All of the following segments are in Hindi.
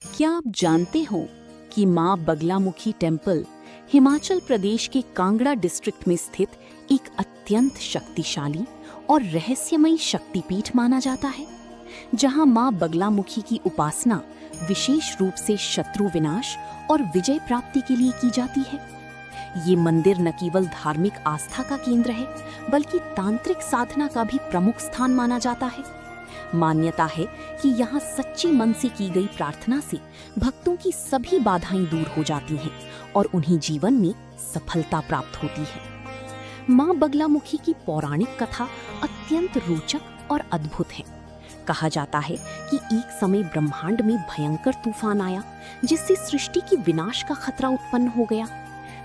क्या आप जानते हो कि माँ बगलामुखी टेम्पल हिमाचल प्रदेश के कांगड़ा डिस्ट्रिक्ट में स्थित एक अत्यंत शक्तिशाली और रहस्यमयी शक्तिपीठ माना जाता है, जहाँ माँ बगलामुखी की उपासना विशेष रूप से शत्रु विनाश और विजय प्राप्ति के लिए की जाती है। ये मंदिर न केवल धार्मिक आस्था का केंद्र है, बल्कि तांत्रिक साधना का भी प्रमुख स्थान माना जाता है। मान्यता है कि यहाँ सच्चे मन से की गई प्रार्थना से भक्तों की सभी बाधाएं दूर हो जाती हैं और उन्हें जीवन में सफलता प्राप्त होती है। माँ बगलामुखी की पौराणिक कथा अत्यंत रोचक और अद्भुत है। कहा जाता है कि एक समय ब्रह्मांड में भयंकर तूफान आया, जिससे सृष्टि की विनाश का खतरा उत्पन्न हो गया।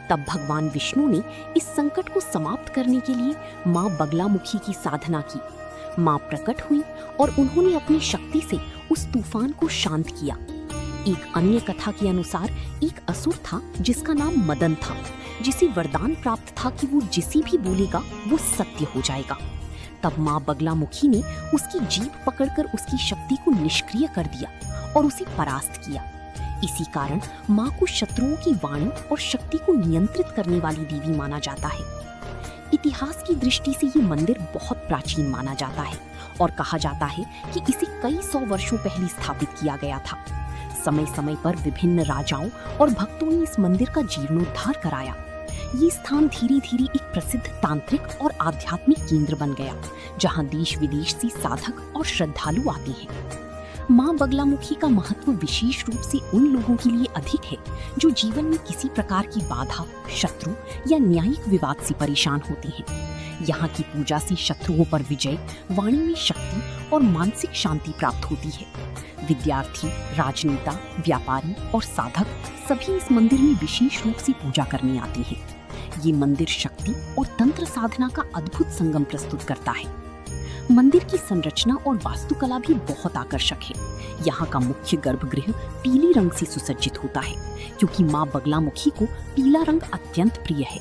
तब भगवान विष्णु ने इस संकट को समाप्त करने के लिए माँ बगलामुखी की साधना की। माँ प्रकट हुई और उन्होंने अपनी शक्ति से उस तूफान को शांत किया। एक अन्य कथा के अनुसार एक असुर था जिसका नाम मदन था, जिसे वरदान प्राप्त था कि वो जिसे भी बोलेगा वो सत्य हो जाएगा। तब माँ बगलामुखी ने उसकी जीभ पकड़कर उसकी शक्ति को निष्क्रिय कर दिया और उसे परास्त किया। इसी कारण माँ को शत्रुओं की वाणी और शक्ति को नियंत्रित करने वाली देवी माना जाता है। इतिहास की दृष्टि से ये मंदिर बहुत प्राचीन माना जाता है और कहा जाता है कि इसे कई सौ वर्षों पहले स्थापित किया गया था। समय समय पर विभिन्न राजाओं और भक्तों ने इस मंदिर का जीर्णोद्धार कराया। ये स्थान धीरे धीरे एक प्रसिद्ध तांत्रिक और आध्यात्मिक केंद्र बन गया, जहाँ देश विदेश से साधक और श्रद्धालु आते हैं। माँ बगलामुखी का महत्व विशेष रूप से उन लोगों के लिए अधिक है जो जीवन में किसी प्रकार की बाधा, शत्रु या न्यायिक विवाद से परेशान होते हैं। यहाँ की पूजा से शत्रुओं पर विजय, वाणी में शक्ति और मानसिक शांति प्राप्त होती है। विद्यार्थी, राजनेता, व्यापारी और साधक सभी इस मंदिर में विशेष रूप से पूजा करने आते हैं। ये मंदिर शक्ति और तंत्र साधना का अद्भुत संगम प्रस्तुत करता है। मंदिर की संरचना और वास्तुकला भी बहुत आकर्षक है। यहाँ का मुख्य गर्भगृह पीले रंग से सुसज्जित होता है, क्योंकि माँ बगलामुखी को पीला रंग अत्यंत प्रिय है।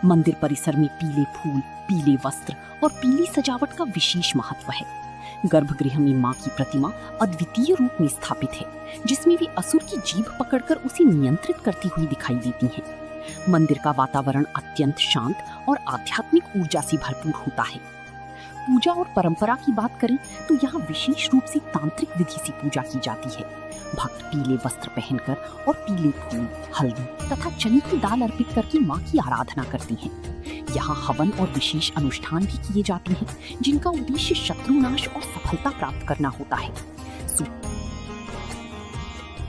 मंदिर परिसर में पीले फूल, पीले वस्त्र और पीली सजावट का विशेष महत्व है। गर्भगृह में माँ की प्रतिमा अद्वितीय रूप में स्थापित है, जिसमें वे असुर की जीभ पकड़कर उसे नियंत्रित करती हुई दिखाई देती हैं। मंदिर का वातावरण अत्यंत शांत और आध्यात्मिक ऊर्जा से भरपूर होता है। पूजा और परंपरा की बात करें तो यहाँ विशेष रूप से तांत्रिक विधि से पूजा की जाती है। भक्त पीले वस्त्र पहनकर और पीले फूल, हल्दी तथा चने की दाल अर्पित करके माँ की आराधना करती हैं। यहाँ हवन और विशेष अनुष्ठान भी किए जाते हैं, जिनका उद्देश्य शत्रुनाश और सफलता प्राप्त करना होता है।